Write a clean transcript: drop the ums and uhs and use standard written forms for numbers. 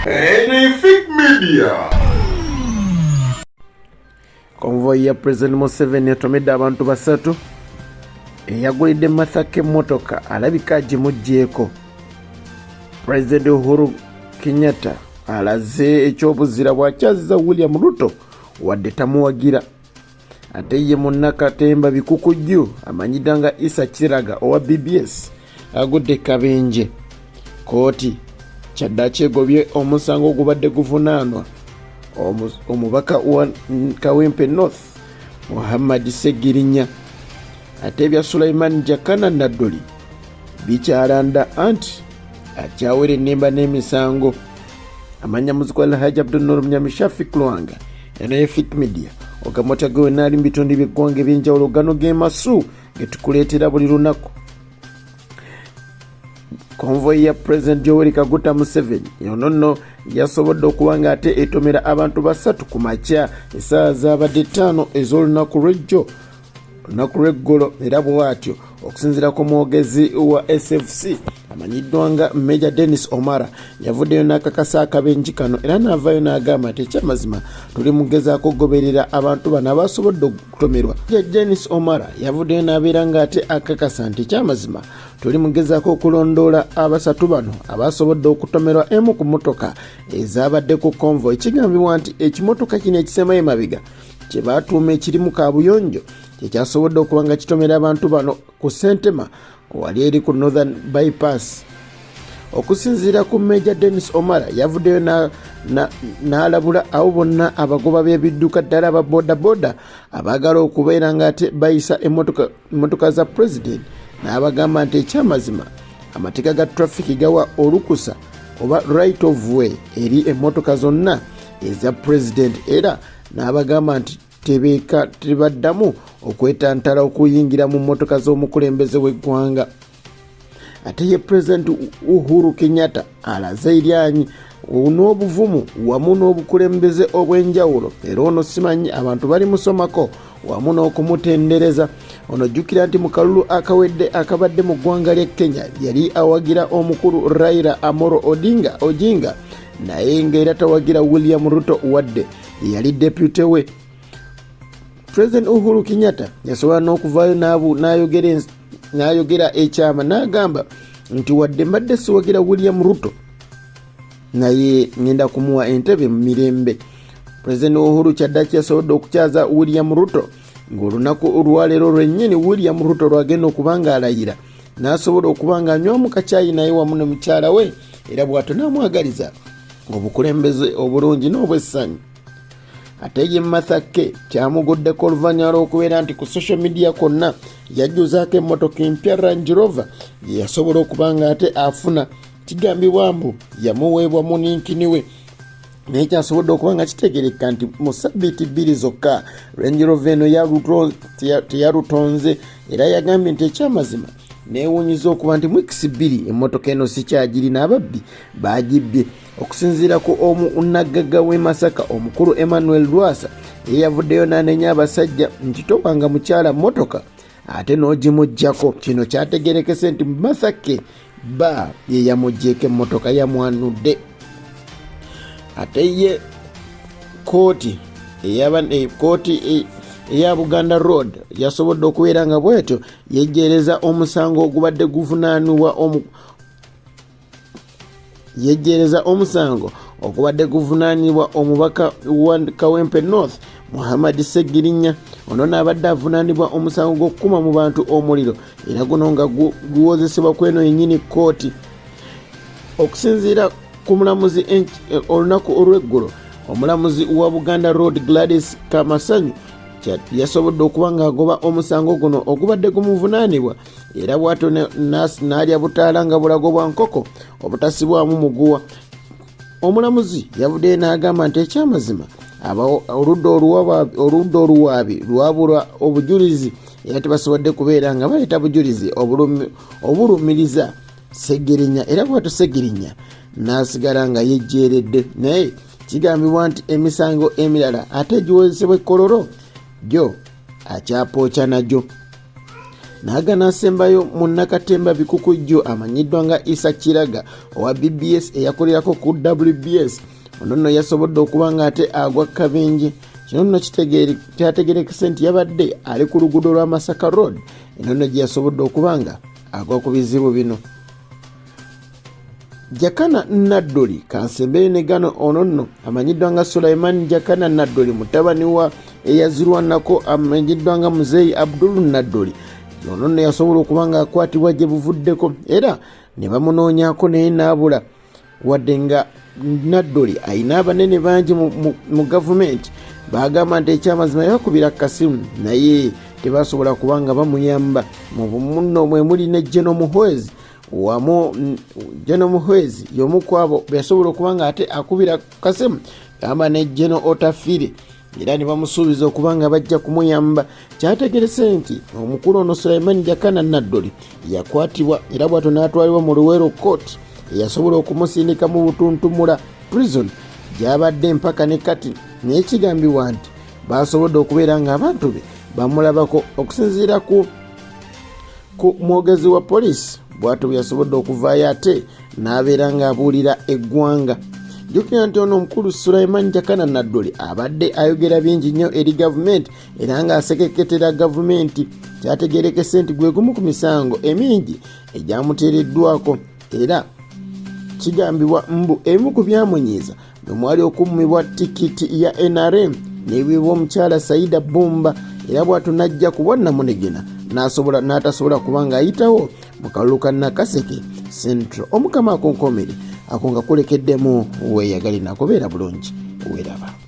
Ebya Media. Convoy ya President Museveni yatomedde abantu basatu eyagulidde Masaka emmotoka alabika agimuggyeko. President Uhuru Kenyatta alaze ekyobuzira bw'akyaziza William Ruto wadde tamuwagira. Ate ye munnakatemba bikukujju amanyidwa nga Isa Kiraga owa BBS agudde kabenje. Kooti kyaddaaki egobye omusango ogubadde guvunaanwa omubaka wa Kawempe North Muhammad Segirinya. Ate Ebya Sulaiman Jakana Nadduli bikyalanda anti akyawera ennemba n'emisango. Amanya muziko Alhaji Abdul Nur Mnyamishafi Kulwanga eno Ebya Media ogamota gwe nali mbitonde by'eggwanga eby'enjawulo gano gemasu getukuleetera buli lunaku. Convoy ya President Yoweri Kaguta Museveni yonono yasobodde okuba ate etomera abantu basatu ku makya essaawa zaabadde 5 ez'olunaku lw'ejjo olunaku lw'eggolo, era bw'atyo okusinziira ku mwogezi wa SFC amanyiddwa nga Major Dennis Omara yavuddeyo n'akakasa akabenji kano era n'avaayo n'agamba nti ekyamazima tuli mugezaako okugoberera abantu bano abasobodde okutomerwa. Major Dennis Omara yavuddeyo n'abeera ng'ate akakasa nti ekyamazima tuli mugezaako okulondoola abasatu bano abasobodde okutomerwa emu ku mmotoka ezaabadde ku convoy. Kigambibwa nti ekimotoka kino ekisemayo emabega kye baatuuma ekirimu kaabuyonjo kyekyasobodde okuba nga kitomera abantu bano ku Sentema wali eri ku Northern Bypass. Okusinziira ku Major Dennis Omara yavuddeyo n'alabula abo bonna abagoba b'ebidduka ddala aba bodaboda abaagala okubeera ng'ate bayisa emmotoka za President n'abagamba nti ekyamazima amateeka ga traffic gawa olukusa oba right of way eri emmotoka zonna eza President, era n'abagamba nti tebaddamu okwetantala okuyingira mu mmotoka z'omukulembeze w'eggwanga. Ate ye President Uhuru Kenyatta alaze eryanyi n'obuvumu wamu n'obukulembeze obw'enjawulo, era ono simanyi abantu bali musomako wamu n'okumutendereza. Ono jjukira nti mu kalulu akawedde akabadde mu ggwanga lya Kenya yali awagira omukulu Raila Amolo Odinga naye ng'era tawagira William Ruto wadde yali deputy we. President Uhuru Kenyatta yasobola n'okuvaayo n'ayogera ekyama n'agamba nti wadde mbadde siwagira William Ruto naye ngenda kumuwa entebe mu mirembe. President Uhuru kyaddaaki yasobodde okukyaza William Ruto ng'olunaku olwaleero lwennyini William Ruto lwagenda okuba ng'alayira n'asobola okuba ng'anywamu kacaayi naye wamu ne mukyala we, era bw'atyo n'amwagaliza obukulembeze obulungi n'obwessanyu. Ate ye Masaka kyamugoddeko oluvannyuma lw'okubeera nti ku social media konna yajjuzaako emmotoka empya Range Rover ye yasobola okuba ng'ate afuna. Kigambibwa mbu yamuweebwa muninkini we naye kyasobodde okuba nga kitegerekeka nti mu ssabbiiti 2 zokka Range Rover eno teyalutonze, era yagambye nti ekyamazima neewuunyiza okuba nti mu X 2 emmotoka eno si kyagirina, ababbi baagibbye. Okusinziira ku omunnaggaga w'e Masaka omukulu Emmanuel Lwasa ye yavuddeyo n'anenya abasajja nti towanga mukyala mmotoka ate n'ogimuggyako. Kino kyategerekese nti Masaka ye yamuggyeko emmotoka yamwanudde. Ate ye kooti eya Buganda Road yasobodde okubeera nga bwetyo yejjeereza omusango ogubadde guvunaanibwa omubaka wa Kawempe North Muhammad Segirinya. Ono n'abadde avunaanibwa omusango gw'okukuma mu bantu omuliro, era guno nga guwozesebwa kweno yennyini kooti. Okusinziira ku mulamuzi olunaku olw'eggulo, omulamuzi wa Buganda Road Gladys Kamasanyu yasobodde okuba ng'agoba omusango guno ogubadde gumuvunaanibwa, era bw'atyo n'alya butaala nga bulago bwa nkoko obutasibwamu muguwa. Omulamuzi yavuddeyo n'agamba nti ekyamazima oludda oluwaabi lwabulwa obujulizi, era tebasobodde kubeera nga baleeta bujulizi obulumiriza Segirinya, era bw'atyo Segirinya n'asigala nga yejjeeredde. Naye kigambibwa nti emisango emirala ate giwozesebwa ekkololo gyo akyapookya nagyo. n'agaana asembayo mu Nakatemba Bikukujjo amanyiddwa nga Isa Kiraga owa BBS eyakolerako ku WBS. Ono nno yasobodde okuba nga ate agwa kabenje. Kino nno kyategerekese nti yabadde ali ku luguudo lwa Masaka Road. Eno nno gye yasobodde okuba nga agwa ku bizibu bino. Jakana Naddoli kansembeyo ne gano ono nno amanyiddwa nga Sulaiman Jakana Naddoli mutabani wa eyazirwanako amanyiddwa nga Muzeeyi Abdul Naddoli. Ono nno yasobola okuba nga akwatibwa gye buvuddeko era ne bamunoonyako naye n'abula. Wadde nga Naddoli ayina abanene bangi mu gavumenti bagamba nti ekyamazima yakubira kasimu naye tebasobola kuba nga bamuyamba. Mu bumunno mwe muli ne Jeno Muhwezi Jeno Muhwezi y'omu ku abo yasobola okuba nga ate akubira kasimu gamba ne Jeno Otafire era ne bamusuubiza okuba nga bajja kumuyamba. Kyategerese nti omukulu ono Sulaiman Jakana Naddoli yakwatibwa era bw'atyo n'atwalibwa mu Luweero Court eyasobola okumusindika mu Butuntumula prison gy'abadde mpaka ne kati naye kigambibwa nti basobodde okubeera nga abantu be bamulabako. Okusinziira ku mwogezi wa poliisi bw'atyo bwe yasobodde okuvaayo ate n'abeera ng'abuulira eggwanga. Jjukira nti ono omukulu Sulaiman Jakana Naddoli abadde ayogera bingi nnyo eri gavumenti era ng'asekeketera gavumenti. Kyategerekese nti gwe gumu ku misango emingi egyamuteereddwako era kigambibwa mbu emu ku byamunyiiza bwe mwali okummibwa tikiti ya NRM n'ebiibwa omukyala Saida Bumba era bw'atyo n'ajja kubwa Namunegena n'atasobola kuba ng'ayitawo mu kalulu ka Nakaseke Central. Omukama akonkomere ako nga kulekeddemu weeyagale nakubeera bulungi weeraba.